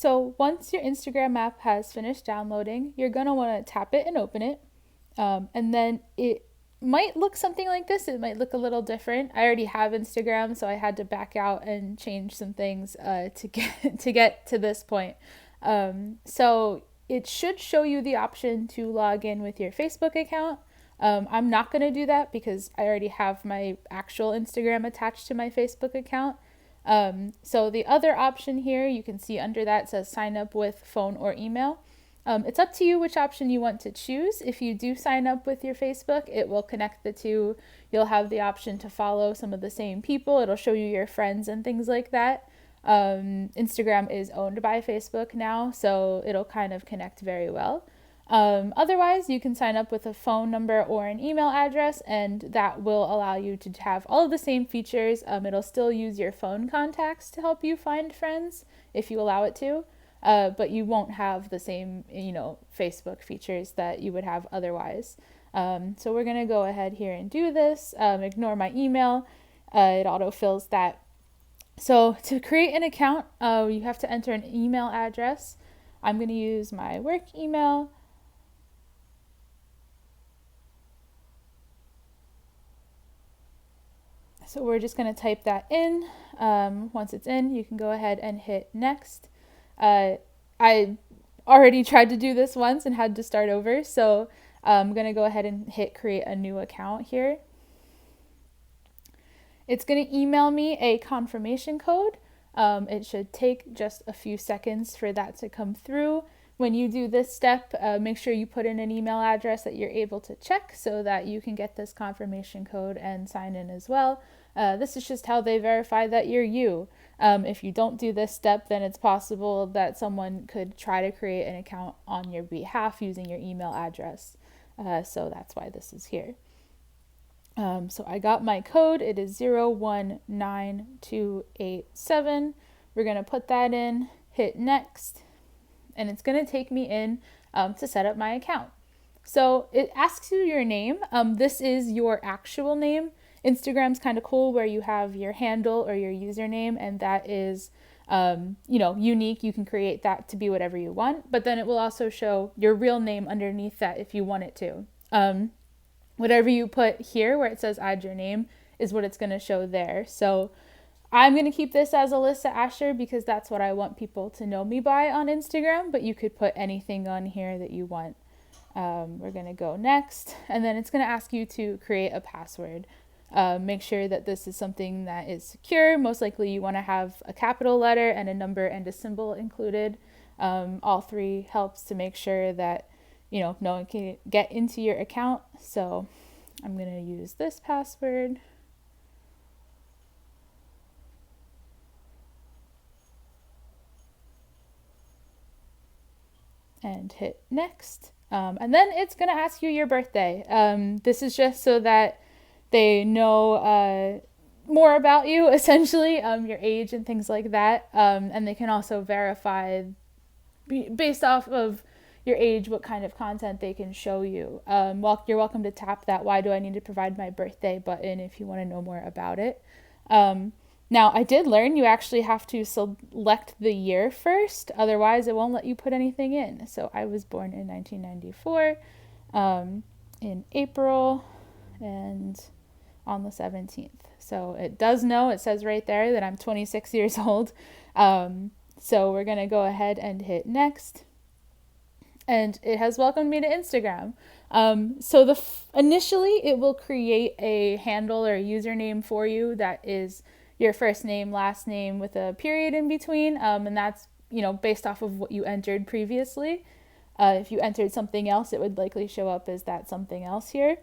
So once your Instagram app has finished downloading, you're going to want to tap it and open it. And then it might look something like this. It might look a little different. I already have Instagram, so I had to back out and change some things to get to this point. So it should show you the option to log in with your Facebook account. I'm not going to do that because I already have my actual Instagram attached to my Facebook account. So the other option here, you can see under that says sign up with phone or email. It's up to you which option you want to choose. If you do sign up with your Facebook, it will connect the two. You'll have the option to follow some of the same people. It'll show you your friends and things like that. Instagram is owned by Facebook now, so it'll kind of connect very well. Otherwise, you can sign up with a phone number or an email address, and that will allow you to have all of the same features. It'll still use your phone contacts to help you find friends if you allow it to, but you won't have the same, Facebook features that you would have otherwise. So we're going to go ahead here and do this. Ignore my email. It autofills that. So to create an account, you have to enter an email address. I'm going to use my work email. So we're just going to type that in. Once it's in, you can go ahead and hit next. I already tried to do this once and had to start over, so I'm going to go ahead and hit create a new account here. It's going to email me a confirmation code. It should take just a few seconds for that to come through. When you do this step, make sure you put in an email address that you're able to check so that you can get this confirmation code and sign in as well. This is just how they verify that you're you. If you don't do this step, then it's possible that someone could try to create an account on your behalf using your email address. So that's why this is here. So I got my code. It is 019287. We're going to put that in, hit next, and it's going to take me in to set up my account. So it asks you your name. This is your actual name. Instagram's kind of cool where you have your handle or your username, and that is unique. You can create that to be whatever you want, but then it will also show your real name underneath that if you want it to. Whatever you put here where it says add your name is what it's going to show there. So I'm going to keep this as Alyssa Asher because that's what I want people to know me by on Instagram, but you could put anything on here that you want. We're going to go next, and then it's going to ask you to create a password. Make sure that this is something that is secure. Most likely you want to have a capital letter and a number and a symbol included. All three helps to make sure that no one can get into your account. So I'm going to use this password. And hit next. And then it's going to ask you your birthday. This is just so that they know more about you, essentially, your age and things like that. And they can also verify, based off of your age, what kind of content they can show you. You're welcome to tap that "Why do I need to provide my birthday?" button if you want to know more about it. Now, I did learn you actually have to select the year first, otherwise it won't let you put anything in. So I was born in 1994, in April, and on the 17th. So it does know, it says right there that I'm 26 years old. So we're going to go ahead and hit next. And it has welcomed me to Instagram. So initially it will create a handle or a username for you that is your first name, last name with a period in between. And that's, based off of what you entered previously. If you entered something else, it would likely show up as that something else here.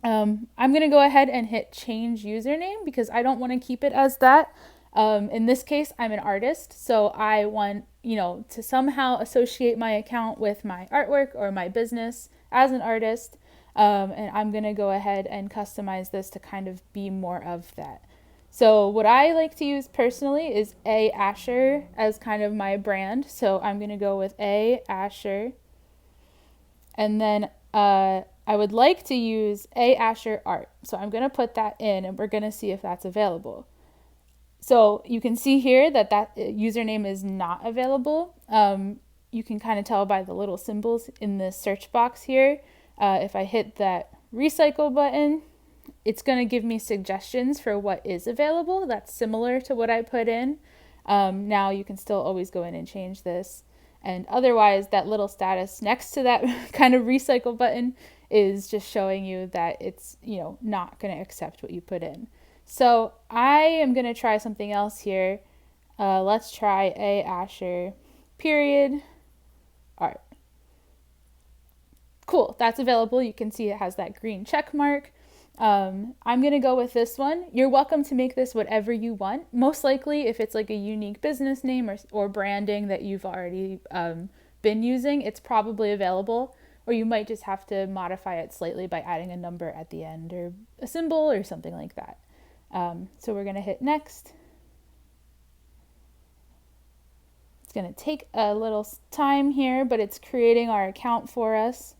I'm going to go ahead and hit change username because I don't want to keep it as that. In this case, I'm an artist, so I want, to somehow associate my account with my artwork or my business as an artist. And I'm going to go ahead and customize this to kind of be more of that. So what I like to use personally is A. Asher as kind of my brand. So I'm going to go with A. Asher. And then I would like to use A. Asher Art. So I'm going to put that in and we're going to see if that's available. So you can see here that username is not available. You can kind of tell by the little symbols in the search box here. If I hit that recycle button, it's going to give me suggestions for what is available. That's similar to what I put in. Now you can still always go in and change this. And otherwise, that little status next to that kind of recycle button is just showing you that it's, not going to accept what you put in. So I am going to try something else here. Let's try A. Asher, period, art. Cool, that's available. You can see it has that green check mark. I'm going to go with this one. You're welcome to make this whatever you want. Most likely, if it's like a unique business name or branding that you've already been using, it's probably available. Or you might just have to modify it slightly by adding a number at the end or a symbol or something like that. So we're going to hit next. It's going to take a little time here, but it's creating our account for us.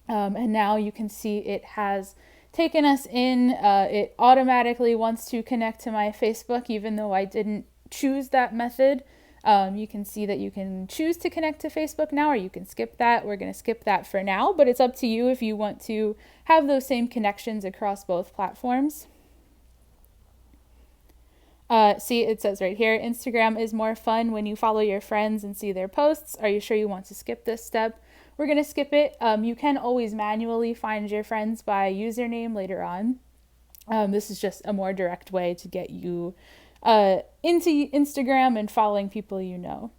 And now you can see it has taken us in. It automatically wants to connect to my Facebook, even though I didn't choose that method. You can see that you can choose to connect to Facebook now, or you can skip that. We're going to skip that for now, but it's up to you if you want to have those same connections across both platforms. See, it says right here, Instagram is more fun when you follow your friends and see their posts. Are you sure you want to skip this step? We're going to skip it. You can always manually find your friends by username later on. This is just a more direct way to get you into Instagram and following people you know.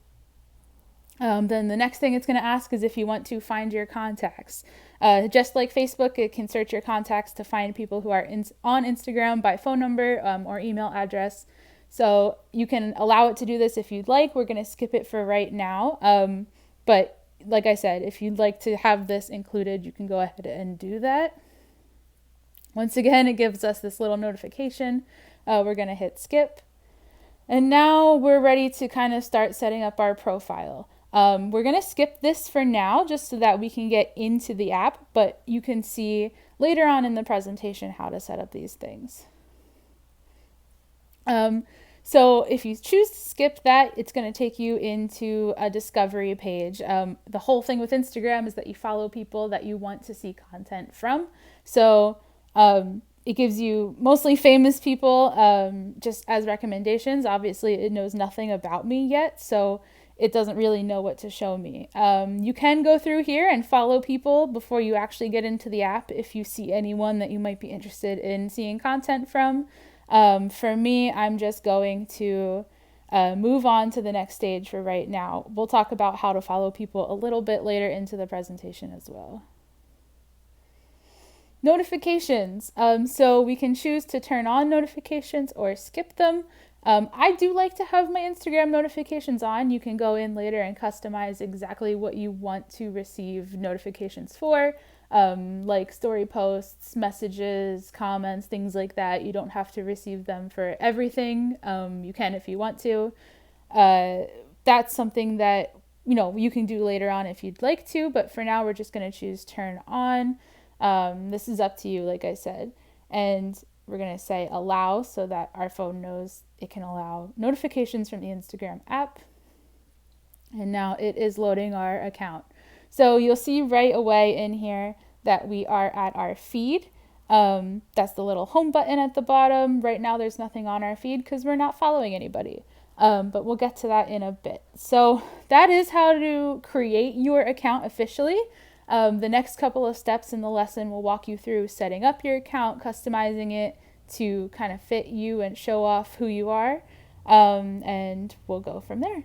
Then the next thing it's going to ask is if you want to find your contacts. Just like Facebook, it can search your contacts to find people who are on Instagram by phone number or email address. So you can allow it to do this if you'd like. We're going to skip it for right now. But like I said, if you'd like to have this included, you can go ahead and do that. Once again, it gives us this little notification. We're going to hit skip. And now we're ready to kind of start setting up our profile. We're going to skip this for now just so that we can get into the app, but you can see later on in the presentation how to set up these things. So if you choose to skip that, it's going to take you into a discovery page. The whole thing with Instagram is that you follow people that you want to see content from. So it gives you mostly famous people just as recommendations. Obviously, it knows nothing about me yet, so it doesn't really know what to show me. You can go through here and follow people before you actually get into the app if you see anyone that you might be interested in seeing content from. For me, I'm just going to move on to the next stage for right now. We'll talk about how to follow people a little bit later into the presentation as well. Notifications. So we can choose to turn on notifications or skip them. I do like to have my Instagram notifications on. You can go in later and customize exactly what you want to receive notifications for, like story posts, messages, comments, things like that. You don't have to receive them for everything. You can if you want to. That's something that, you can do later on if you'd like to, but for now we're just going to choose turn on. This is up to you, like I said. And we're going to say allow so that our phone knows it can allow notifications from the Instagram app. And now it is loading our account. So you'll see right away in here that we are at our feed. That's the little home button at the bottom. Right now there's nothing on our feed because we're not following anybody. But we'll get to that in a bit. So that is how to create your account officially. The next couple of steps in the lesson will walk you through setting up your account, customizing it to kind of fit you and show off who you are, and we'll go from there.